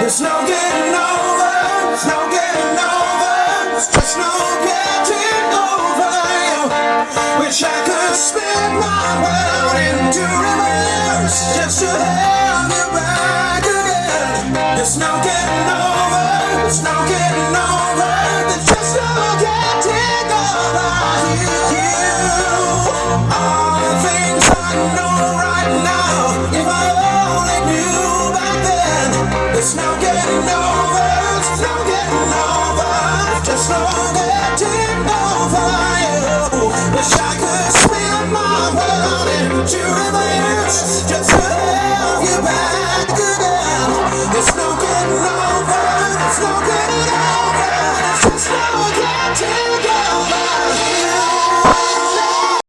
There's no getting over, there's no getting over, there's no getting over you. Wish I could spin my world into reverse just to have you back again. There's no getting over, there's no getting over, there's just no getting over you. All the things I know right now, if I only knew back then. There's no getting over, there's no getting over, just no getting over you. Wish I could spin my world into reverse just